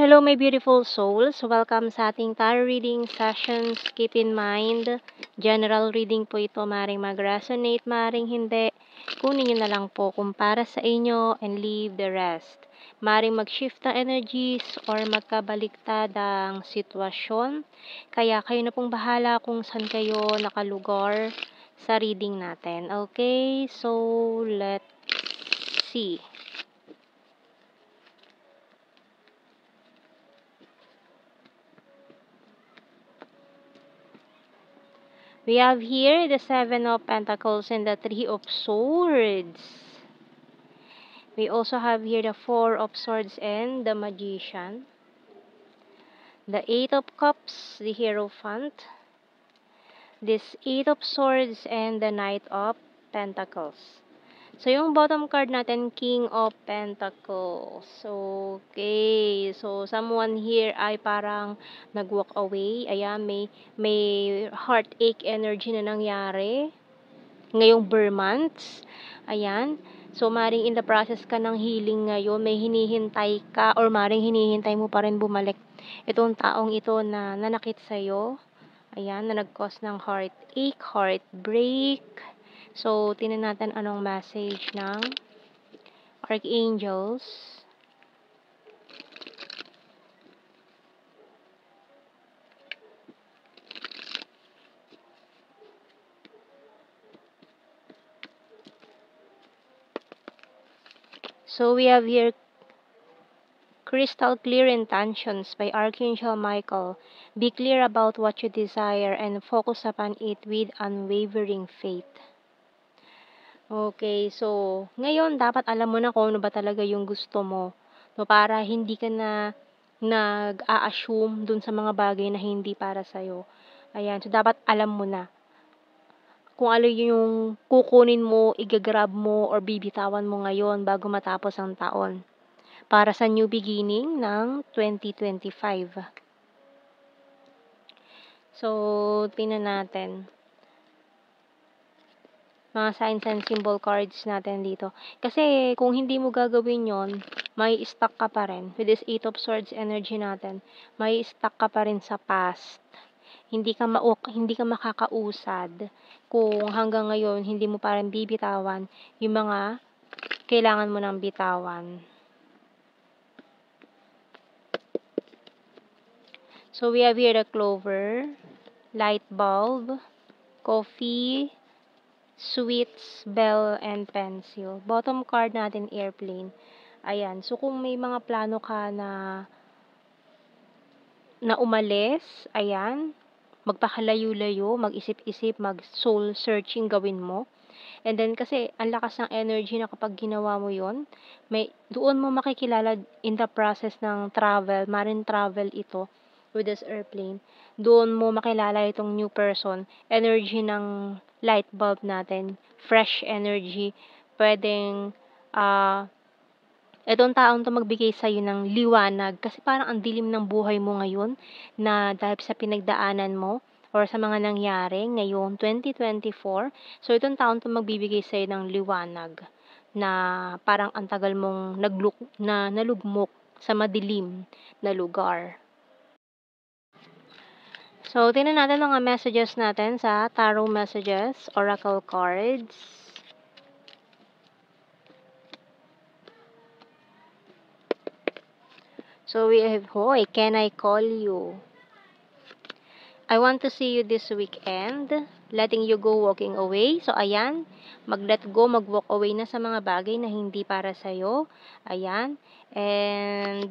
Hello, my beautiful souls. Welcome sa ating tarot reading sessions. Keep in mind, general reading po ito. Maring mag-resonate, maring hindi. Kunin nyo na lang po kung para sa inyo and leave the rest. Maring mag-shift ang energies or magkabaliktad ang sitwasyon. Kaya kayo na pong bahala kung saan kayo nakalugar sa reading natin. Okay? So, let's see. We have here the Seven of Pentacles and the Three of Swords. We also have here the Four of Swords and the Magician. The Eight of Cups, the Hierophant. This Eight of Swords and the Knight of Pentacles. So, yung bottom card natin, King of Pentacles. Okay. So, someone here ay parang nag-walk away. Ayan, may heartache energy na nangyari ngayong Burr months. Ayan. So, maring in the process ka ng healing ngayon, may hinihintay ka or maring hinihintay mo pa rin bumalik itong taong ito na nanakit sa'yo. Ayan, na nag-cause ng heartache, heartbreak. So, tingnan natin anong message ng Archangels. So, we have here Crystal Clear Intentions by Archangel Michael. Be clear about what you desire and focus upon it with unwavering faith. Okay, so, ngayon dapat alam mo na kung ano ba talaga yung gusto mo. No, para hindi ka na nag-a-assume dun sa mga bagay na hindi para sa'yo. Ayan, so dapat alam mo na kung ano yung kukunin mo, igagrab mo, or bibitawan mo ngayon bago matapos ang taon. Para sa new beginning ng 2025. So, tingnan natin. Mga signs and symbol cards natin dito. Kasi, kung hindi mo gagawin yon, may stuck ka pa rin. With this Eight of Swords energy natin, may stuck ka pa rin sa past. Hindi ka makakausad kung hanggang ngayon hindi mo pa rin bibitawan yung mga kailangan mo ng bitawan. So, we have here the clover, light bulb, coffee, sweets, bell, and pencil. Bottom card natin, airplane. Ayan. So, kung may mga plano ka na umalis, ayan, magpakalayo-layo, mag-isip-isip, mag-soul searching gawin mo. And then, kasi ang lakas ng energy na kapag ginawa mo yon, doon mo makikilala in the process ng travel, marine travel ito, with this airplane. Doon mo makilala itong new person, energy ng light bulb natin, fresh energy, pwedeng, itong taong to magbigay sa'yo ng liwanag, kasi parang ang dilim ng buhay mo ngayon, na dahil sa pinagdaanan mo, or sa mga nangyari ngayong 2024, so itong taon to magbibigay sa'yo ng liwanag na parang ang tagal mong nalugmok sa madilim na lugar. So, tingnan natin mga messages natin sa Tarot Messages, Oracle Cards. So, we have, Hoy, can I call you? I want to see you this weekend. Letting you go, walking away. So, ayan. Mag-let go, mag-walk away na sa mga bagay na hindi para sa'yo. Ayan. And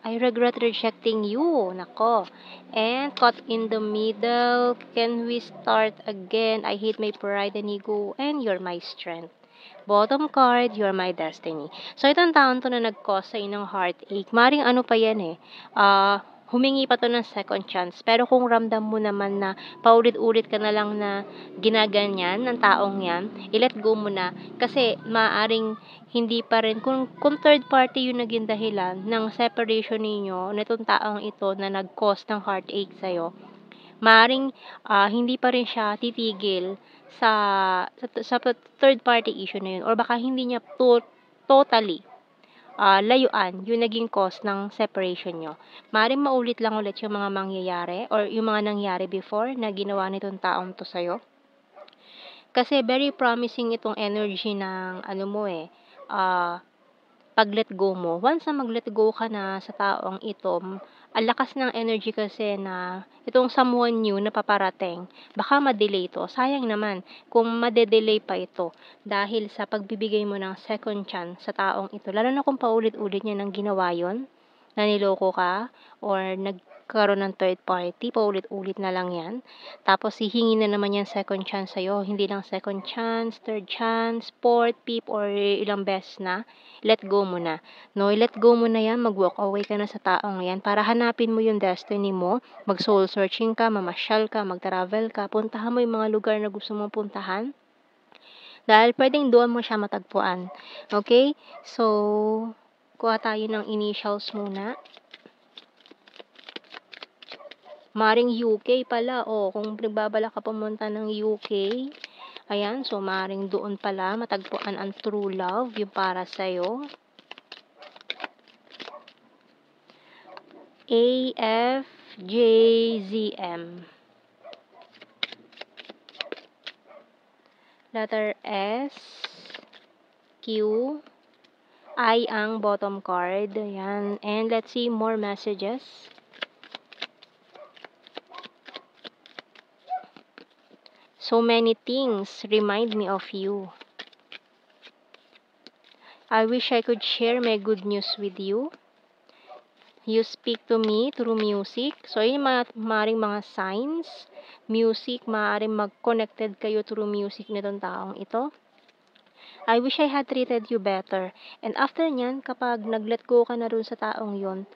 I regret rejecting you. Nako. And caught in the middle. Can we start again? I hate my pride and ego. And you're my strength. Bottom card, you're my destiny. So, itong taon to na nag-cause sa'yo ng heartache. Maring ano pa yan eh. Humingi pa to ng second chance. Pero kung ramdam mo naman na paulit-ulit ka na lang na ginaganyan ng taong yan, i-let go mo na. Kasi maaring hindi pa rin, kung third party yung naging dahilan ng separation ninyo, nitong taong ito na nag-cause ng heartache sa'yo, maaring hindi pa rin siya titigil sa third party issue na yun, or baka hindi niya totally layuan yung naging cause ng separation nyo. Maaaring maulit lang ulit yung mga mangyayari or yung mga nangyari before na ginawa nitong taong to sa'yo. Kasi very promising itong energy ng pag-let go mo. Once na mag-let go ka na sa taong ito, ang lakas ng energy kasi na itong someone new na paparating, baka ma-delay ito. Sayang naman kung made-delay pa ito dahil sa pagbibigay mo ng second chance sa taong ito. Lalo na kung paulit-ulit niya ng ginawa yon, naniloko ka or nagkaroon ng third party, paulit-ulit na lang yan. Tapos hihingi na naman yan second chance sa'yo. Hindi lang second chance, third chance, fourth, fifth, or ilang beses na. Let go mo na. No, let go mo na yan, mag-walk away ka na sa taong yan para hanapin mo yung destiny mo, mag-soul searching ka, mamasyal ka, mag-travel ka, puntahan mo yung mga lugar na gusto mong puntahan. Dahil pwedeng doon mo siya matagpuan. Okay? So, kuha tayo ng initials muna. Maring UK pala. Kung nagbabala ka pumunta ng UK, ayan, so maring doon pala matagpuan ang true love, yung para sa'yo. AFJZM. Letter S, Q, I ang bottom card. Ayan. And let's see more messages. So many things remind me of you. I wish I could share my good news with you. You speak to me through music. So, yun maaaring mga signs. Music, maaaring mag-connected kayo through music nitong taong ito. I wish I had treated you better. And after nyan, kapag nag-let go ka na rin sa taong yon,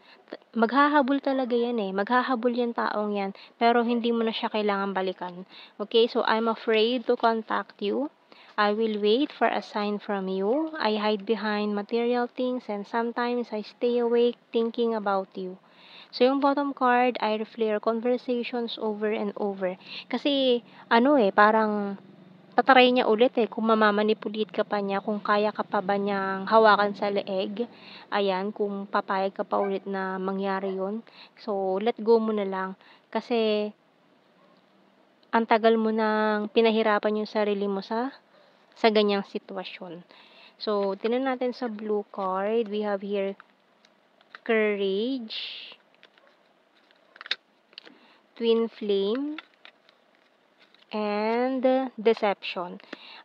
maghahabol talaga yan eh. Maghahabol yan taong yan. Pero hindi mo na siya kailangan balikan. Okay, so I'm afraid to contact you. I will wait for a sign from you. I hide behind material things and sometimes I stay awake thinking about you. So, yung bottom card, I replay our conversations over and over. Kasi, parang tatry niya ulit kung mamamanipulate ka pa niya, kung kaya ka pa ba niyang hawakan sa leeg. Ayan, kung papayag ka pa ulit na mangyari yun. So, let go mo na lang. Kasi, ang tagal mo nang pinahirapan yung sarili mo sa ganyang sitwasyon. So, tingnan natin sa blue card. We have here courage, twin flame, and deception.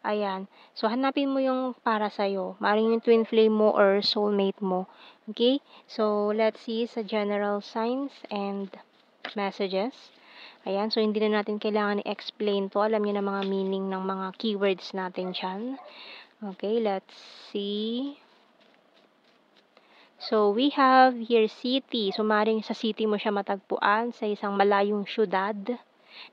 Ayan. So, hanapin mo yung para sa'yo. Maaaring yung twin flame mo or soulmate mo. Okay? So, let's see sa general signs and messages. Ayan. So, hindi na natin kailangan i-explain to. Alam niyo na mga meaning ng mga keywords natin dyan. Okay, let's see. So, we have here city. So, maaaring sa city mo siya matagpuan sa isang malayong syudad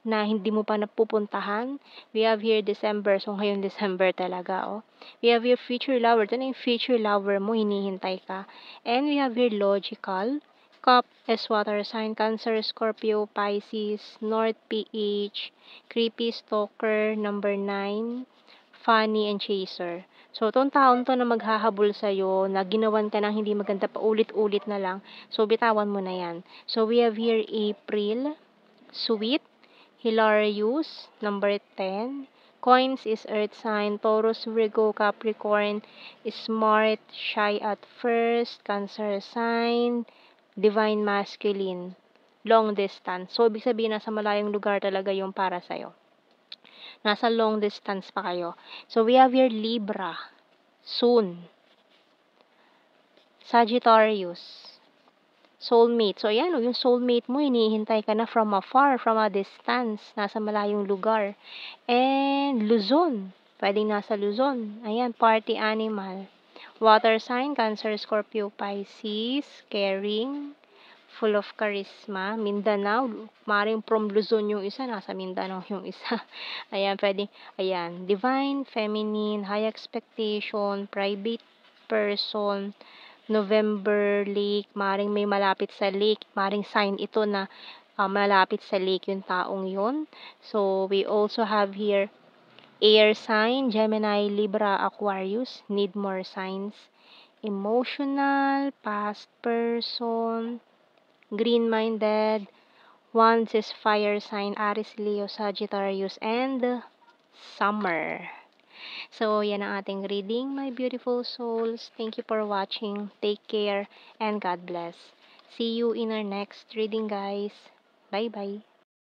na hindi mo pa napupuntahan. We have here December. So, ngayon December talaga, We have here future lover. Ito na yung future lover mo, hinihintay ka. And we have here logical. Cup is water sign. Cancer, Scorpio, Pisces, North PH, creepy stalker, number 9, funny, and chaser. So, itong taon to na maghahabol sa'yo, na ginawan ka ng hindi maganda pa ulit-ulit na lang. So, bitawan mo na yan. So, we have here April, sweet, Hilarious, number 10. Coins is earth sign. Taurus, Virgo, Capricorn, smart, shy at first. Cancer sign. Divine masculine. Long distance. So, ibig sabihin, nasa malayong lugar talaga yung para sa'yo. Nasa long distance pa kayo. So, we have here Libra. Soon. Sagittarius. Soulmate. So, ayan, yung soulmate mo, hinihintay ka na from afar, from a distance, nasa malayong lugar. And, Luzon. Pwedeng nasa Luzon. Ayan, party animal. Water sign, Cancer, Scorpio, Pisces, caring, full of charisma. Mindanao, maring from Luzon yung isa, nasa Mindanao yung isa. Ayan, pwedeng, ayan, divine, feminine, high expectation, private person, November lake, maring may malapit sa lake, maring sign ito na malapit sa lake yung taong yon. So, we also have here air sign, Gemini, Libra, Aquarius, need more signs. emotional, past person, green-minded, Wands is fire sign, Aries, Leo, Sagittarius, and summer. So, yan ang ating reading, my beautiful souls. Thank you for watching. Take care, and God bless. See you in our next reading, guys. Bye-bye.